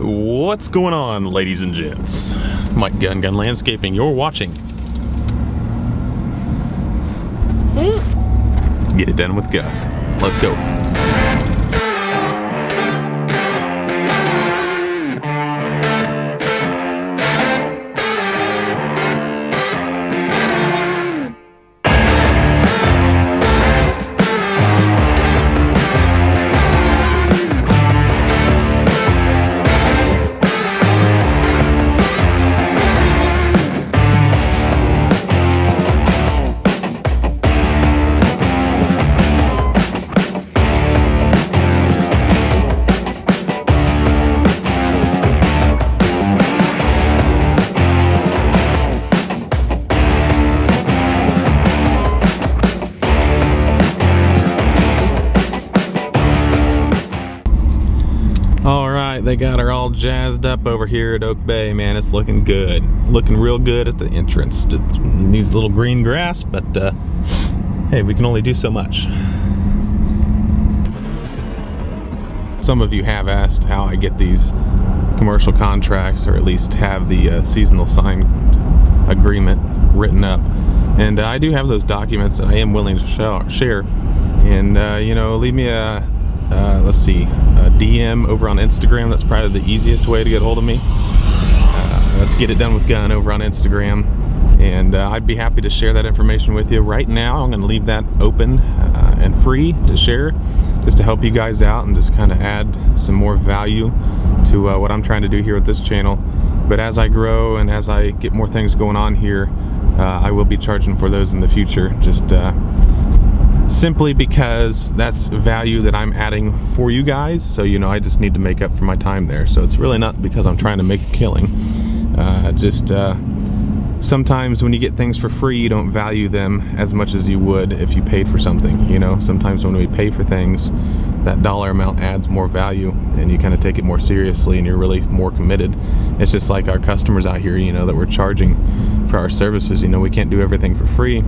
What's going on, ladies and gents? Mike Gun Landscaping, you're watching. Get it done with Gun. Let's go. They got her all jazzed up over here at Oak Bay, man. It's looking good. Looking real good at the entrance. It needs a little green grass, but hey, we can only do so much. Some of you have asked how I get these commercial contracts, or at least have the seasonal signed agreement written up. And I do have those documents that I am willing to share. And, you know, leave me a let's see, a DM over on Instagram. That's probably the easiest way to get hold of me. Let's Get It Done with Gun over on Instagram, and I'd be happy to share that information with you. Right now I'm going to leave that open and free to share, just to help you guys out and just kind of add some more value to what I'm trying to do here with this channel. But as I grow and as I get more things going on here, I will be charging for those in the future, just simply because that's value that I'm adding for you guys. So, you know, I just need to make up for my time there. So it's really not because I'm trying to make a killing. Sometimes when you get things for free, you don't value them as much as you would if you paid for something. You know, sometimes when we pay for things, that dollar amount adds more value, and you kind of take it more seriously, and you're really more committed. It's just like our customers out here, you know, that we're charging for our services. You know, we can't do everything for free.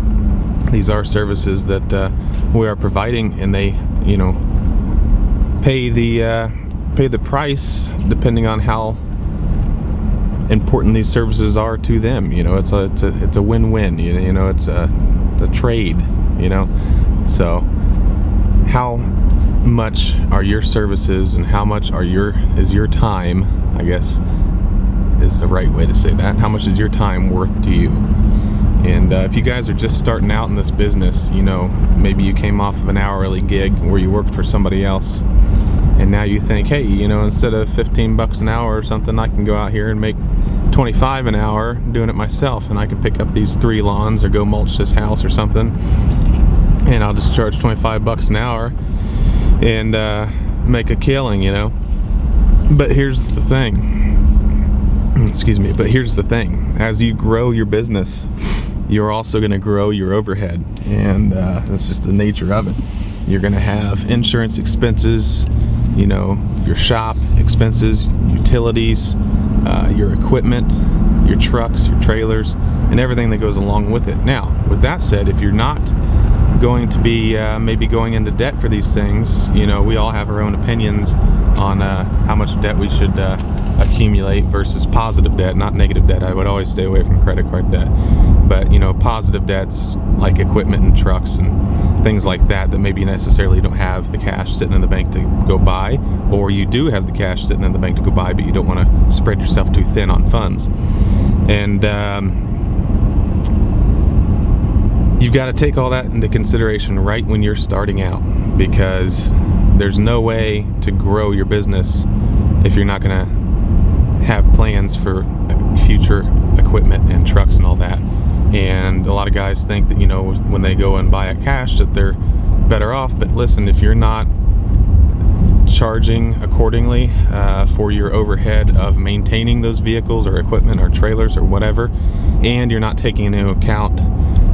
These are services that we are providing, and they, you know, pay the price depending on how important these services are to them. You know, it's a win-win. You know, it's a trade. You know, so how much are your services, and how much is your time, I guess is the right way to say that. How much is your time worth to you? And if you guys are just starting out in this business, you know, maybe you came off of an hourly gig where you worked for somebody else, and now you think, hey, you know, instead of 15 bucks an hour or something, I can go out here and make 25 an hour doing it myself, and I can pick up these 3 lawns or go mulch this house or something, and I'll just charge 25 bucks an hour and make a killing, you know. But here's the thing. Excuse me, but here's the thing. As you grow your business, you're also going to grow your overhead, and that's just the nature of it. You're going to have insurance expenses, you know, your shop expenses, utilities, your equipment, your trucks, your trailers, and everything that goes along with it. Now, with that said, if you're not going to be maybe going into debt for these things, you know, we all have our own opinions on how much debt we should accumulate versus positive debt, not negative debt. I would always stay away from credit card debt. But, you know, positive debts like equipment and trucks and things like that maybe necessarily you don't have the cash sitting in the bank to go buy, or you do have the cash sitting in the bank to go buy, but you don't want to spread yourself too thin on funds. And you've got to take all that into consideration right when you're starting out, because there's no way to grow your business if you're not going to have plans for future equipment and trucks and all that. And a lot of guys think that, you know, when they go and buy it cash that they're better off. But listen, if you're not charging accordingly for your overhead of maintaining those vehicles or equipment or trailers or whatever, and you're not taking into account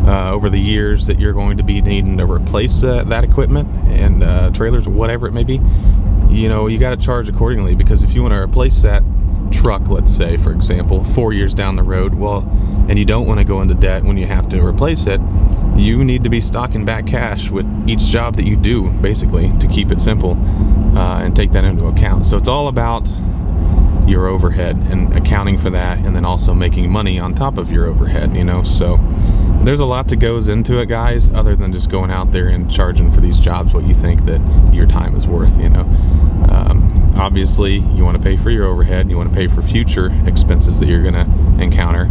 over the years that you're going to be needing to replace that equipment and trailers or whatever it may be, you know, you got to charge accordingly. Because if you want to replace that truck, let's say, for example, 4 years down the road, well, and you don't want to go into debt when you have to replace it, you need to be stocking back cash with each job that you do, basically, to keep it simple, and take that into account. So it's all about your overhead and accounting for that, and then also making money on top of your overhead, you know. So there's a lot that goes into it, guys, other than just going out there and charging for these jobs what you think that your time is worth, you know. Obviously you want to pay for your overhead, you want to pay for future expenses that you're going to encounter,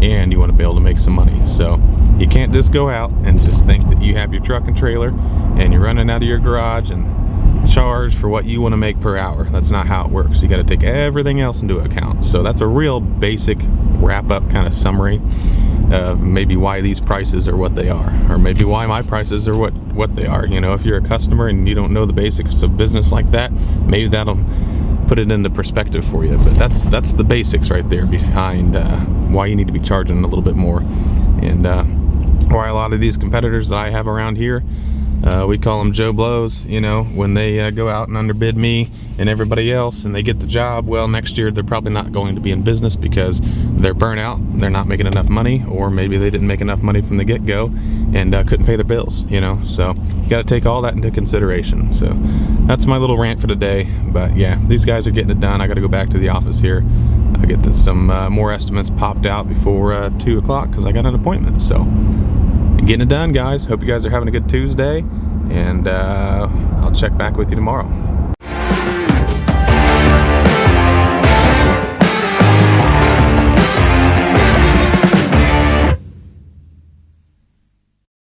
and you want to be able to make some money. So you can't just go out and just think that you have your truck and trailer and you're running out of your garage and charge for what you want to make per hour. That's not how it works. You got to take everything else into account. So that's a real basic wrap-up kind of summary of maybe why these prices are what they are, or maybe why my prices are what they are. You know, if you're a customer and you don't know the basics of business like that, maybe that'll put it into perspective for you. But that's the basics right there behind why you need to be charging a little bit more, and why a lot of these competitors that I have around here, we call them Joe Blows, you know, when they go out and underbid me and everybody else and they get the job, well, next year they're probably not going to be in business because they're burnt out, they're not making enough money, or maybe they didn't make enough money from the get-go and couldn't pay their bills, you know. So you got to take all that into consideration. So that's my little rant for today. But yeah, these guys are getting it done. I got to go back to the office here. I get some more estimates popped out before 2 o'clock because I got an appointment. So getting it done, guys. Hope you guys are having a good Tuesday, and I'll check back with you tomorrow.